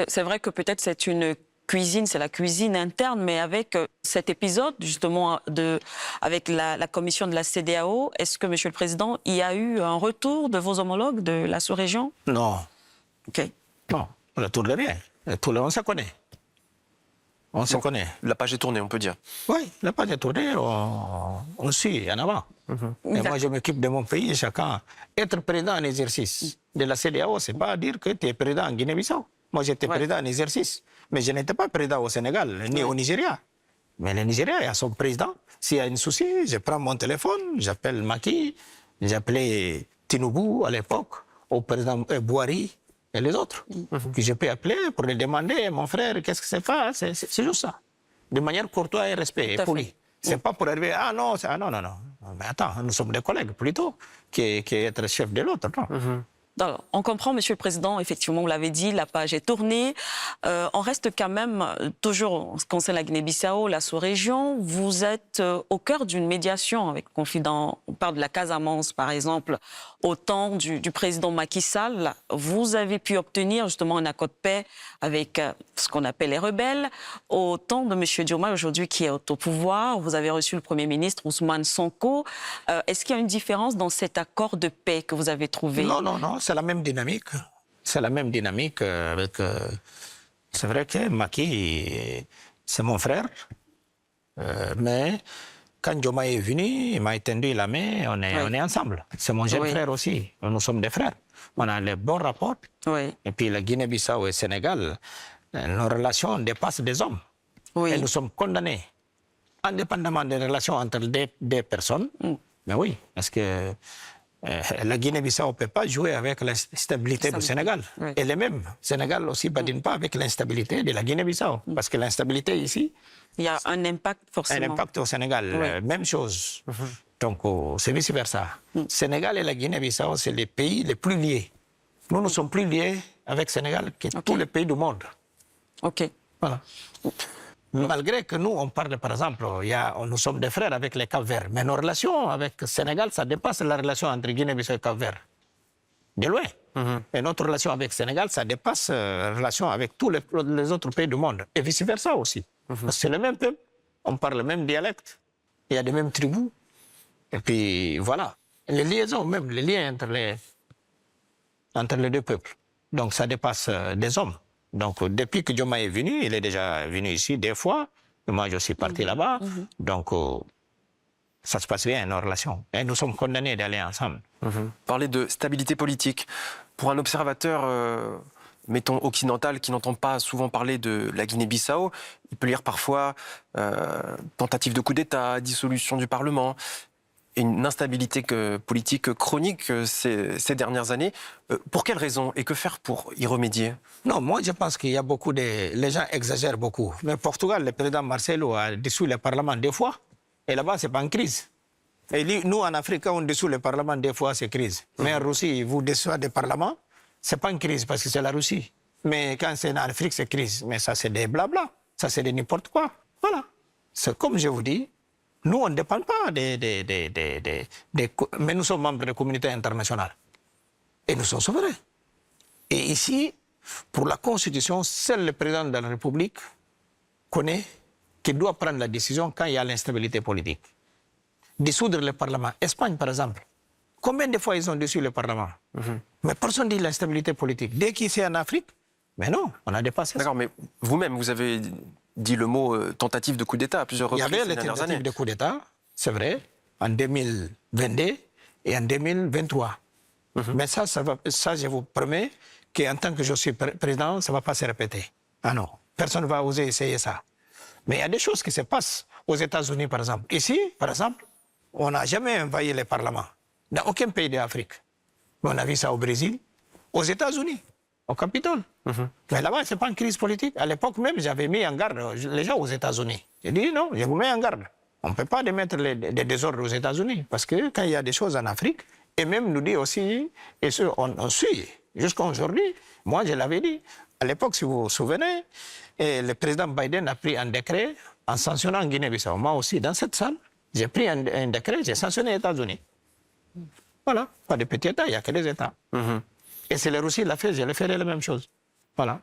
c'est vrai que peut-être c'est une cuisine, c'est la cuisine interne, mais avec cet épisode, justement, avec la commission de la CEDEAO, est-ce que, Monsieur le Président, il y a eu un retour de vos homologues de la sous-région? Non. OK. Non, retour de rien. Tout le monde se connaît. On se connaît. La page est tournée, on peut dire. Oui, la page est tournée, on suit en avant. Et moi, je m'occupe de mon pays, chacun. Être président en exercice de la CEDEAO, ce n'est pas dire que tu es président en Guinée-Bissau. Moi, j'étais président en exercice. Mais je n'étais pas président au Sénégal, ni au Nigeria. Mais le Nigeria a son président. S'il y a un souci, je prends mon téléphone, j'appelle Macky, j'appelais Tinubu à l'époque, au président Bouhari et les autres. Que je peux appeler pour lui demander, mon frère, qu'est-ce que c'est fait? C'est juste ça. De manière courtoise et respect, et poli. C'est pas pour arriver, ah non, non, non, non. Mais attends, nous sommes des collègues plutôt qu'être chef de l'autre. Alors, on comprend, Monsieur le Président, effectivement, vous l'avez dit, la page est tournée. On reste quand même, toujours en ce qui concerne la Guinée-Bissau, la sous-région, vous êtes au cœur d'une médiation avec le conflit on parle de la Casamance, par exemple, au temps du président Macky Sall. Vous avez pu obtenir justement un accord de paix avec ce qu'on appelle les rebelles. Au temps de M. Diomaye, aujourd'hui, qui est au pouvoir, vous avez reçu le Premier ministre Ousmane Sonko. Est-ce qu'il y a une différence dans cet accord de paix que vous avez trouvé? Non, non, non. C'est la même dynamique. C'est la même dynamique avec... c'est vrai que Macky, c'est mon frère. Mais quand Diomaye est venu, il m'a étendu la main, on est ensemble. C'est mon jeune frère aussi. Nous sommes des frères. On a les bons rapports. Et puis la Guinée-Bissau et le Sénégal, nos relations dépassent des hommes. Et nous sommes condamnés, indépendamment des relations entre des personnes. Mais oui, parce que... la Guinée-Bissau ne peut pas jouer avec la stabilité du Sénégal. Et les mêmes. Le Sénégal aussi ne badine pas avec l'instabilité de la Guinée-Bissau. Parce que l'instabilité ici... Il y a un impact forcément. Un impact au Sénégal. Même chose. Donc c'est vice-versa. Le Sénégal et la Guinée-Bissau, c'est les pays les plus liés. Nous sommes plus liés avec le Sénégal que tous les pays du monde. OK. Voilà. Malgré que nous, on parle, par exemple, nous sommes des frères avec les Cap-Verts, mais nos relations avec le Sénégal, ça dépasse la relation entre Guinée-Bissau et Cap-Vert. De loin. Et notre relation avec le Sénégal, ça dépasse la relation avec tous les autres pays du monde. Et vice-versa aussi. Parce que c'est le même peuple, on parle le même dialecte, il y a les mêmes tribus. Et puis, voilà. Les liaisons, même les liens entre les deux peuples. Donc, ça dépasse des hommes. Donc, depuis que Diomaye est venu, il est déjà venu ici deux fois. Moi, je suis parti là-bas. Donc, ça se passe bien, nos relations. Et nous sommes condamnés d'aller ensemble. Parler de stabilité politique. Pour un observateur, mettons, occidental, qui n'entend pas souvent parler de la Guinée-Bissau, il peut lire parfois tentative de coup d'État, dissolution du Parlement, et une instabilité politique chronique ces dernières années. Pour quelles raisons et que faire pour y remédier? Non, moi je pense qu'il y a beaucoup de... Les gens exagèrent beaucoup. Mais Portugal, le président Marcelo a dissous le Parlement deux fois. Et là-bas, ce n'est pas une crise. Et nous, en Afrique, on dissout le Parlement deux fois, c'est crise. Mais en Russie, vous dissoudez le Parlement, ce n'est pas une crise parce que c'est la Russie. Mais quand c'est en Afrique, c'est crise. Mais ça, c'est des blabla. Ça, c'est de n'importe quoi. Voilà. C'est comme je vous dis, nous, on ne dépend pas mais nous sommes membres de la communauté internationale. Et nous sommes souverains. Et ici, pour la Constitution, seul le président de la République connaît qu'il doit prendre la décision quand il y a l'instabilité politique. Dissoudre le Parlement. Espagne, par exemple. Combien de fois ils ont dissous le Parlement? Mais personne ne dit l'instabilité politique. Dès qu'il est en Afrique, mais non, on a dépassé ça. D'accord, mais vous-même, vous avez dit le mot tentative de coup d'État à plusieurs reprises. Il y avait les tentatives de coup d'État, c'est vrai, en 2022 et en 2023. Mais ça, je vous promets qu'en tant que je suis président, ça ne va pas se répéter. Ah non, personne ne va oser essayer ça. Mais il y a des choses qui se passent aux États-Unis, par exemple. Ici, par exemple, on n'a jamais envahi le Parlement. Dans aucun pays d'Afrique. On a vu ça au Brésil, aux États-Unis, au Capitole. Mais là-bas, ce n'est pas une crise politique. À l'époque même, j'avais mis en garde les gens aux États-Unis. J'ai dit non, je vous mets en garde. On ne peut pas mettre des désordres aux États-Unis. Parce que quand il y a des choses en Afrique, et même nous dit aussi, et on suit, jusqu'à aujourd'hui, moi je l'avais dit. À l'époque, si vous vous souvenez, le président Biden a pris un décret en sanctionnant Guinée-Bissau. Moi aussi, dans cette salle, j'ai pris un décret, j'ai sanctionné les États-Unis. Voilà, pas de petits États, il n'y a que des États. Et si la Russie l'a fait, je le ferai la même chose. Voilà.